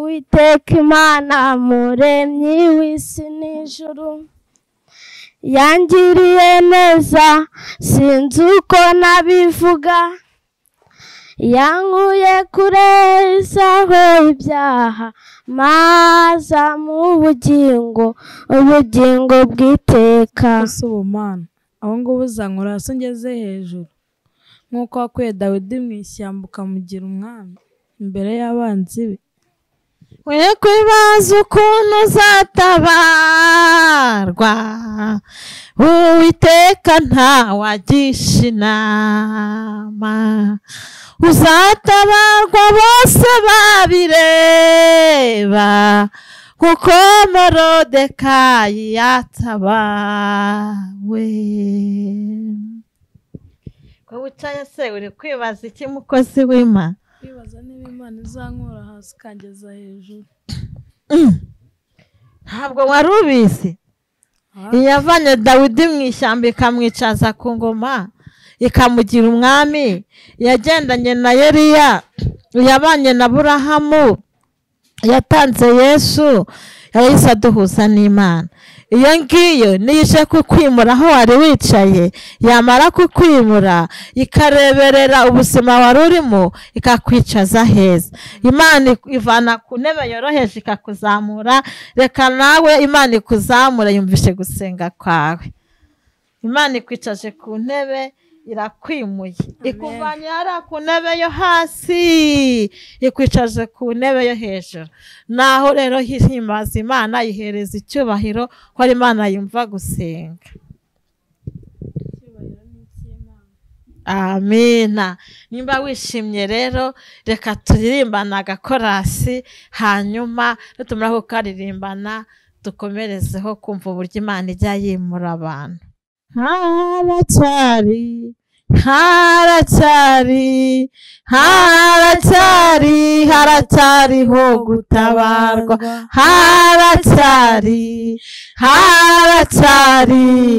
Uwiteka Imana muremyi w'isi n'ijuru, yangiriye neza sinzi uko nabivuga, yankuye kure isaho ibyaha, maza mu ubugingo bw'iteka. Mana aho ngubu uzankura hasi ngeze hejuru, nk'uko wakuye Dawidi mu ishyamba ukamugira umwami imbere y'abanzi be. We kwibaza ukuntu uzatabarwa, Uwiteka ntawagisha inama, uzatabarwa bose babireba, kuko Morodekayi yatabawe. Ko wicaye se uri kwibaza iki mukozi w'Imana? Kwibaza niba Imana izankura hasi ikangeza hejuru. Ntabwo wari ubizi? Iyavanye Dawidi mu ishyamba ikamwicaza ku ngoma ikamugira umwami, yagendanye na Eliya, yabanye na Aburahamu, yatanze Yesu, yahise aduhuza n'Imana. Iyo ngiyo niyije kukwimura aho wari wicaye, yamara kukwimura ikareberera ubuzima wari urimo ikakwicaza heza. Imana ivana ku ntebe yoroheje ikakuzamura. Reka nawe Imana ikuzamura yumvishe gusenga kwawe. Imana ikwicaje ku ntebe irakwimuye, ikuvanye hariya ku ntebe yo hasi ikwicaje ku ntebe yo hejuru. Naho rero himbaza Imana, yihereza icyubahiro ko ari Imana yumva gusenga. Amina. Nimba wishimye rero reka turirimbana agakorasi, hanyuma nitumara kukaririmbana dukomerezeho kumva uburyo Imana ijya yimura abantu. Haracyariho gutabarwa, haracyariho gutabarwa,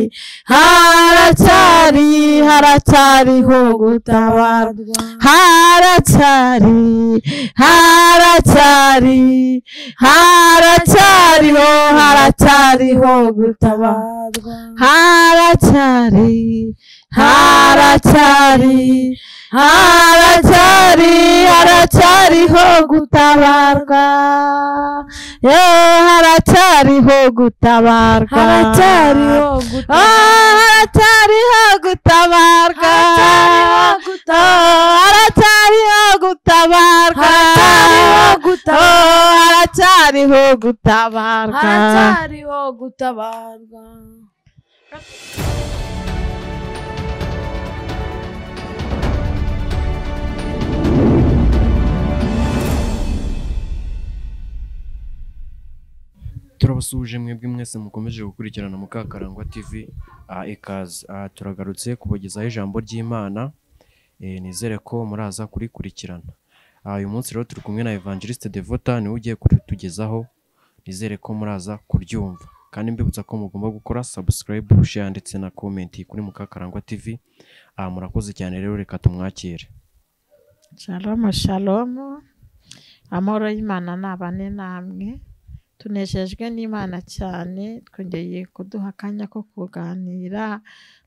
haracyariho gutabarwa, haracyariho gutabarwa, haracyariho gutabarwa, haracyariho gutabarwa, haracyariho gutabarwa, haracyariho gutabarwa. Turabasuhuje mwebwe mwese mukomeje gukurikirana Mukakarangwa TV. Ikaze turagarutse kubagezaho ijambo ry'Imana, nizere ko muraza kurikurikirana. Uyu munsi rero turi kumwe na Evangeliste Devota, niwe ugiye kutugezaho, nizere ko muraza kuryumva. Kandi mbibutsa ko mugomba gukora subscribe, share ndetse na comment kuri Mukakarangwa TV. Murakoze cyane rero, reka tumwakire. Shalom shalom, amahoro y'Imana nabane namwe. Tunejejwe n'Imana cyane, twongeye kuduha akanya ko kuganira.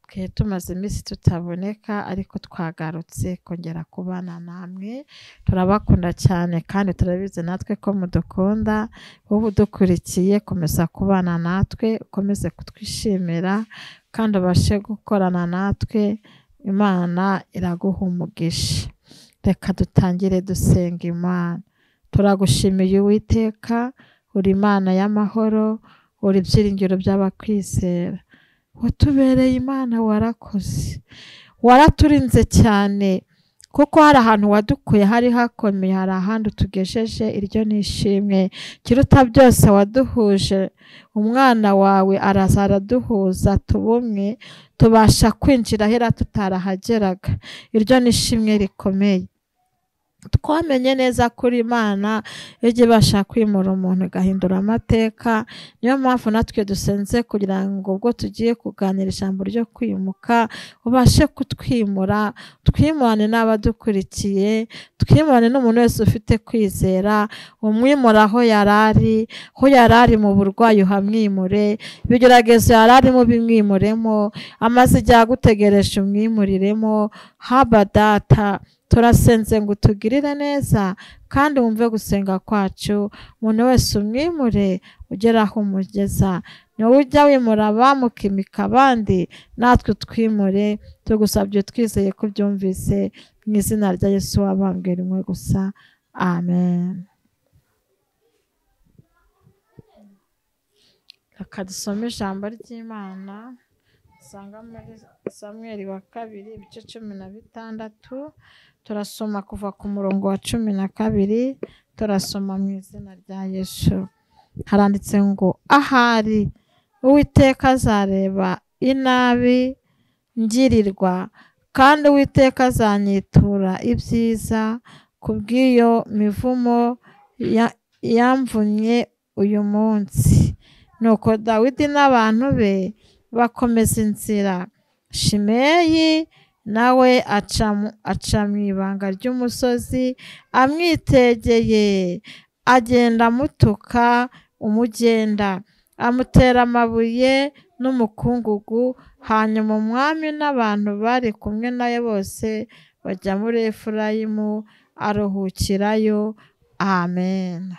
Twe tumaze iminsi tutaboneka, ariko twagarutse kongera kubana namwe. Turabakunda cyane kandi turabizi natwe ko mudukunda. Wowe udukurikiye komeza kubana natwe, ukomeze kutwishimira kandi ubashe gukorana natwe. Imana iraguha umugisha. Reka dutangire dusenga Imana. Turagushimiye Uwiteka, uri Imana y'amahoro, uri ibyiringiro by'abakwizera. Watubereye Imana, warakoze, waraturinze cyane, kuko hari ahantu wadukuye hari hakomeye, hari ahandi utugejeje. Iryo nishimwe. Kiruta byose waduhuje umwana wawe, araza araduhuza tubumwe, tubasha kwinjira hera tutarahageraga. Iryo nishimwe rikomeye. twamenye neza kuri Imana ijya ibasha kwimura umuntu igahindura amateka. Niyo mpamvu natwe dusenze kugira ngo ubwo tugiye kuganira ijambo ryo kwimuka ubashe kutwimura, twimurane n'abadukurikiye, twimurane n'umuntu wese ufite kwizera, umwimura aho yarari mu burwayi uhamwimure, ibigeragezo yararimo bimwimuremo, amaze igihe agutegereje umwimuriremo. Haba Data, turasenze ngo utugirire neza kandi wumve gusenga kwacu. Umuntu wese umwimure ugera aho umugeza. Ni wowe ujya wimura abamukimika abandi, natwe twimure. Tugusabye twizeye ko byumvise, mu izina rya Yesu wabambwe rimwe gusa, amen. Reka dusome ijambo ry'Imana usanga muri Samweli wa 2 ibice 16. Turasoma kuva ku murongo wa 12, turasoma mu izina rya Yesu. Haranditse ngo, ahari Uwiteka azareba inabi ngirirwa, kandi Uwiteka azanyitura ibyiza kubw'iyo mivumo yamvunye uyu munsi. Nuko Dawidi n'abantu be bakomeza inzira. Shimeyi nawe aca mu ibanga ry'umusozi amwitegeye, agenda amutuka umugenda, amutera amabuye n'umukungugu. Hanyuma umwami n'abantu bari kumwe nawe bose bajya muri Efurayimu aruhukirayo. Amen.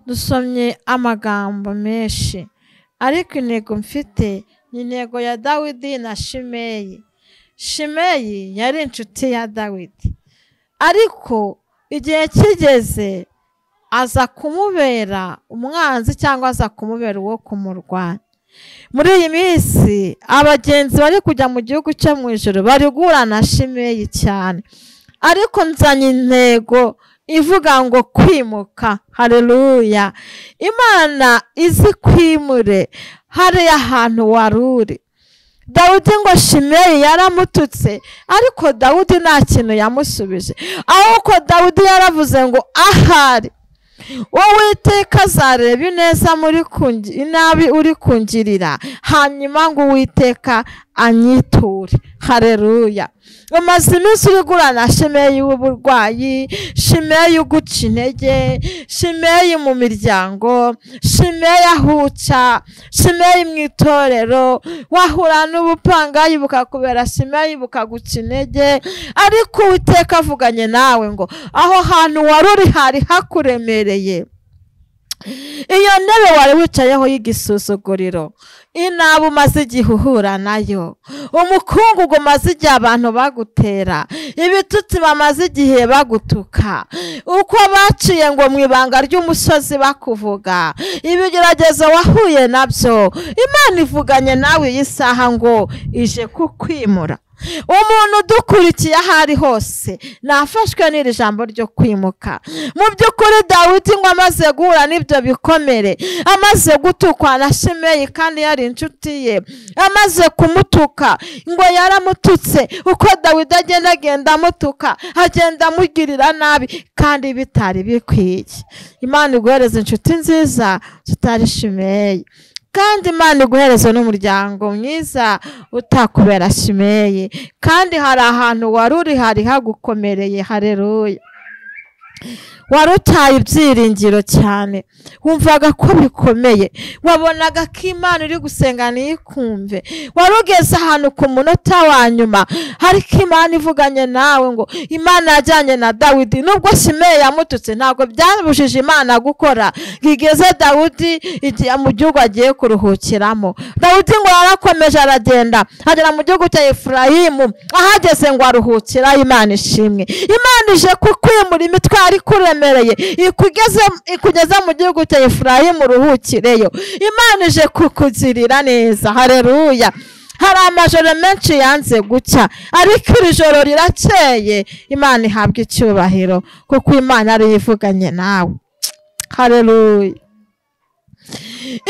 Dusomye amagambo menshi, ariko intego mfite ni intego ya Dawidi na Shimeyi. Shimeyi yari inshuti ya Dawidi, ariko igihe kigeze aza kumubera umwanzi cyangwa aza kumubera uwo kumurwanya. Muri iyi minsi abagenzi bari kujya mu gihugu cyo mu ijuru bari guhura na Shimeyi cyane, ariko nzanye intego ivuga ngo kwimuka. Haleluya. Imana izi kwimure hariya hantu wari uri. Dawidi ngo Shimeyi yaramututse, ariko Dawidi nta kintu yamusubije, ahubwo Dawidi yaravuze ngo ahari Uwiteka azareba ineza inabi uri kungirira, hanyuma ngo Uwiteka anyiture. Haleluya. Umaze iminsi uri guhura na Shimeyi w'uburwayi, Shimeyi uguca intege, Shimeyi mu miryango, Shimeyi ahuca, Shimeyi mu itorero, wahura n'ubupangayi bukakubera Shimeyi bukaguca intege, ariko Uwiteka avuganye nawe ngo aho hantu wari uri hari hakuremereye. Iyo ntebe wari wicayeho y'igisuzuguriro, inabi umaze igihe uhura nayo, umukungugu umaze igihe abantu bagutera, ibitutsi bamaze igihe bagutuka, uko baciye ngo mu ibanga ry'umusozi bakuvuga, ibigeragezo wahuye nabyo, Imana ivuganye nawe iyi saha ngo ije kukwimura. Umuntu udukurikiye aho ari hose nafashwe n'iri jambo ryo kwimuka. Mu by'ukuri Dawidi ngo amaze guhura n'ibyo bikomere, amaze gutukwa na Shimeyi kandi yari inshuti ye, amaze kumutuka ngo yaramututse, uko Dawidi agenda amutuka, agenda amugirira nabi kandi bitari bikwiye. Imana iguhereze inshuti nziza zitari Shimeyi, kandi Imana iguhereze n'umuryango mwiza utakubera Shimeyi. Kandi hari ahantu wari uri hari hagukomereye. Haleluya. wari utaye ibyiringiro cyane, wumvaga ko bikomeye, wabonaga ko Imana iri gusenga ntikumve, wari ugeze ahantu ku munota wa nyuma, ariko Imana ivuganye nawe ngo Imana yajyanye na Dawidi. Nubwo Shimeyi yamututse ntabwo byabujije Imana gukora. Gigeze Dawidi igihe mu gihugu agiye kuruhukiramo. Dawidi ngo yarakomeje aragenda agera mu gihugu cya Efurayimu, ahageze ngo aruhukira. Imana ishimwe. Imana ije kukwimura imitwaro ikuremereye ikugeza mu gihugu cya Efurayimu uruhukireyo. Imana ije kukugirira neza. Haleluya. Hari amajoro menshi yanze gucya, ariko iri joro rirakeye. Imana ihabwa icyubahiro kuko Imana ari ivuganye nawe. Haleluya.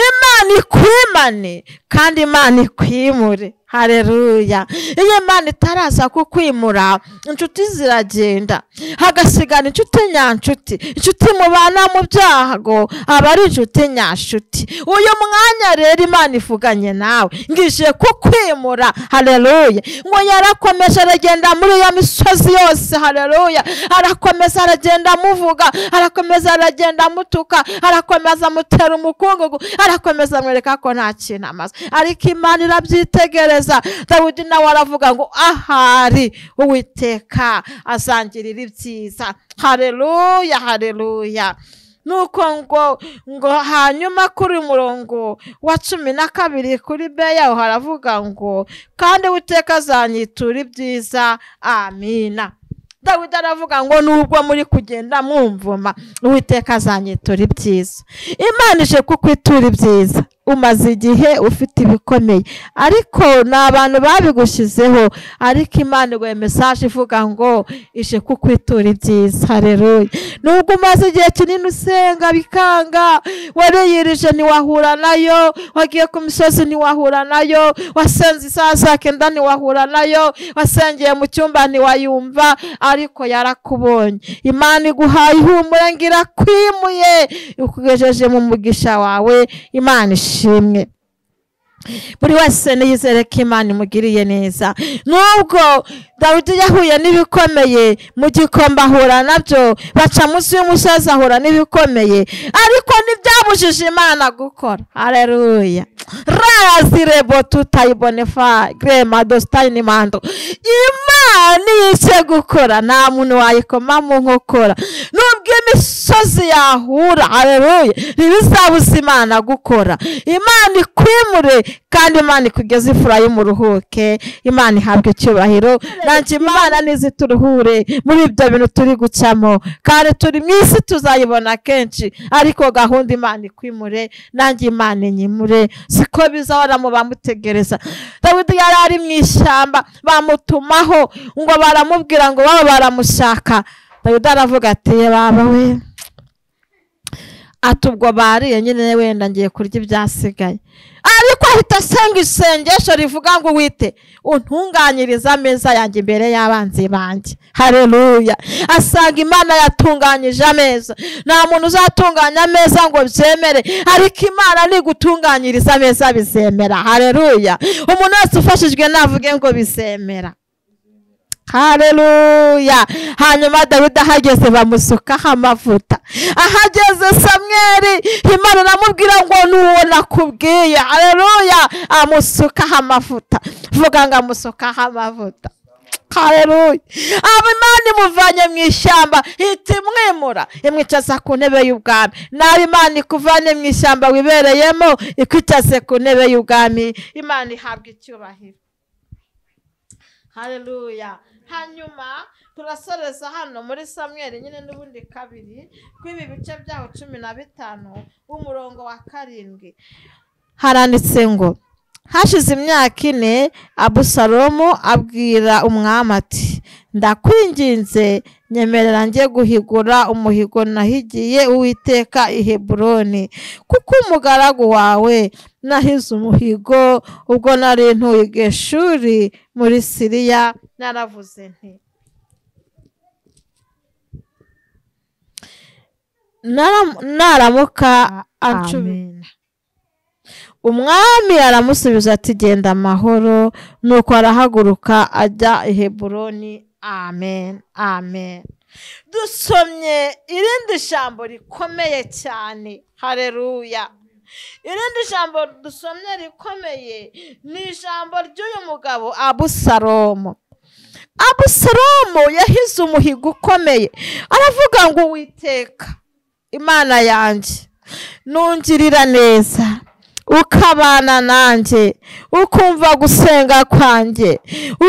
Imana ikwimane kandi Imana ikwimure. Haleluya. Iyo Imana itaraza kukwimura, inshuti ziragenda, hagasigara inshuti nyanshuti. Inshuti mubana mu byago aba ari inshuti nyashuti. Uyu mwanya rero Imana ivuganye nawe, ngije kukwimura. Haleluya. Ngo yarakomeje aragenda muri ya misozi yose. Haleluya. Arakomeza aragenda amuvuga, arakomeza aragenda amutuka, arakomeza amutera umukungugu, arakomeza amwereka ko nta kintu amaze. Ariko Imana irabyitegereza. Dawidi nawe aravuga ngo ahari Uwiteka azangirira ibyiza. Haleluya, haleluya. Nuko ngo hanyuma kuri murongo wa 12 kuri beya haravuga ngo kandi Uwiteka azanyitura ibyiza. Amina. Dawidi aravuga ngo nubwo muri kugenda mwumvuma, Uwiteka azanyitura ibyiza. Imana ije kukwitura ibyiza. Umaze igihe ufite ibikomeye, ariko n'abantu babigushizeho, ariko Imana igwe message ivuga ngo ije kukwitura ibyiza. Haleluya. Nubwo umaze igihe kinini usenga bikanga, wareyirije ntiwahura nayo, wagiye ku misozi ntiwahura nayo, wasenze isaha saa 9 ntiwahura nayo, wasengeye mu cyumba ntiwayumva, ariko yarakubonye. Imana iguhaye ihumure ngira kwimuye, ukugejeje mu mugisha wawe. Imana ishimwe. Buri wese niyizere ko Imana imugiriye neza. Nubwo Dawidi yahuye n'ibikomeye, mu gikomba ahura nabyo, baca munsi y'umusozi ahura n'ibikomeye, ariko ntibyabujije Imana gukora. Haleluya. Razirebo tutayibonefa grema dostayini mando. Imana yise gukora, nta muntu wayikoma mu nkokora. Nubwo imisozi yahura, haleluya, ntibizabuza Imana gukora. Imana ikwimure kandi Imana ikugeze ifurayi mu ruhuke. Imana ihabwe icyubahiro. Nanjye Imana nizituruhure muri ibyo bintu turi gucamo, kandi turi mu isi tuzayibona kenshi, ariko gahunda Imana ikwimure, nanjye Imana inyimure. Siko bizahora mu bamutegereza. Dawidi yari ari mu ishyamba, bamutumaho ngo baramubwira ngo baba baramushaka. Dawidi aravuga ati baba we, atubwo bariye nyine wenda ngiye kurya ibyasigaye. Ariko ahita asenga isengesho rivuga ngo wite untunganyiriza ameza yanjye imbere y'abanzi banjye. Haleluya. Asanga Imana yatunganyije ameza. Nta muntu uzatunganya ameza ngo byemere, ariko Imana ni gutunganyiriza ameza bizemera. Haleluya. Umuntu wese ufashijwe navuge ngo bizemera. Haleluya. Hanyuma Dawidi ahageze bamusukaho amavuta. Ahageze Samweli, Imana iramubwira ngo nuwo nakubwiye. Haleluya. Amusukaho amavuta. Vuga ngo amusukaho amavuta. Haleluya. Imana imuvanye mu ishyamba, iti mwimura, imwicaza ku ntebe y'ubwami. Nawe Imana ikuvanye mu ishyamba wibereyemo, ikwicaze ku ntebe y'ubwami. Imana ihabwa icyubahiro. Haleluya. Hanyuma turasoreza hano muri Samweli nyine n'ubundi 2 kwibi bice byaho 15 umurongo wa 7 haranditse ngo hashize imyaka 4 Abusalomu abwira umwami ati ndakwinginze nyemerera njye guhigura umuhigo nahigiye Uwiteka i Heburoni, kuko umugaragu wawe nahize umuhigo ubwo nari ntuye Geshuri muri Siriya. Naravuze nti naramuka anshubije. Umwami aramusubiza ati genda amahoro. Nuko arahaguruka ajya i Heburoni. Amen, amen. Dusomye irindi jambo rikomeye cyane. Haleluya. Irindi jambo dusomye rikomeye ni ijambo ry'uyu mugabo Abusalomu. Abusalomu yahize umuhigo ukomeye, aravuga ngo Uwiteka Imana yanjye nungirira neza, ukabana nanjye, ukumva gusenga kwanjye,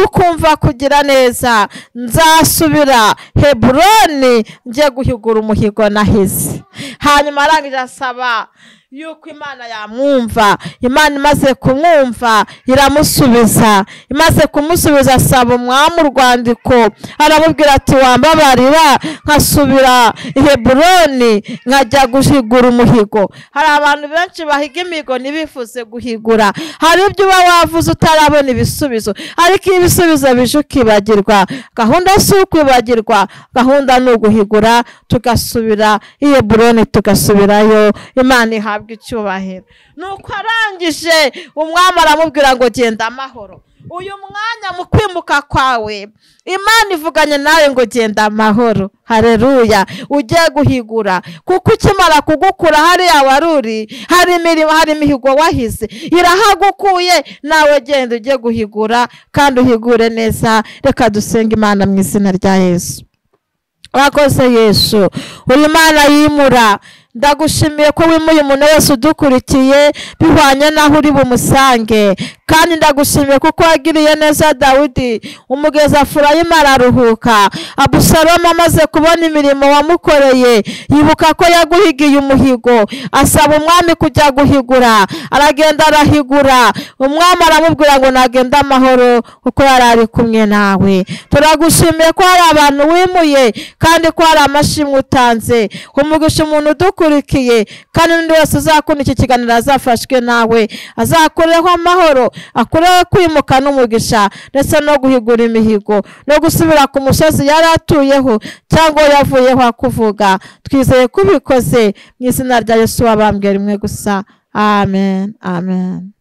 ukumva kugira neza, nzasubira Heburoni njye guhigura umuhigo nahize. Hanyuma arangije asaba yuko Imana yamwumva. Imana imaze kumwumva iramusubiza. Imaze kumusubiza asaba umwami urwandiko, aramubwira ati wambabarira nkasubira i Heburoni nkajya guhigura umuhigo. Hari abantu benshi bahiga imihigo ntibifuze guhigura. Hari ibyo uba wavuze utarabona ibisubizo, ariko iyo ibisubizo bije ukibagirwa. Gahunda si ukwibagirwa, gahunda ni uguhigura tugasubira i Heburoni, tugasubirayo. Imana ihabwa icyubahiro. Nuko arangije umwami aramubwira ngo genda amahoro. Uyu mwanya mu kwimuka kwawe Imana ivuganye nawe ngo genda amahoro. Haleluya. Ugiye guhigura, kuko ukimara kugukura hariya waruri hari imirimo, hari imihigo wahize irahagukuye. Nawe genda ujye guhigura kandi uhigure neza. Reka dusenge Imana mu izina rya Yesu. Wakoze Yesu, uri Imana yimura. Ndagushimiye ko wimuye umuntu wese udukurikiye bihwanye naho uri bumusange, kandi ndagushimiye kuko wagiriye neza Dawidi umugeza Efurayimu araruhuka. Abusalomu amaze kubona imirimo wamukoreye yibuka ko yaguhigiye umuhigo, asaba umwami kujya guhigura. Aragenda arahigura. Umwami aramubwira ngo nagenda amahoro kuko yari ari kumwe nawe. Turagushimiye ko hari abantu wimuye kandi ko hari amashimwe utanze. Umugisha umuntu udukurikiye, kandi n'undi wese uzakunda iki kiganiro azafashwe nawe, azakureho amahoro, akureho kwimuka n'umugisha, ndetse no guhigura imihigo no gusubira ku musozi yari atuyeho cyangwa yavuyeho akuvuga. Twizeye ko ubikoze mu izina rya Yesu wabambwe rimwe gusa. Amen, amen.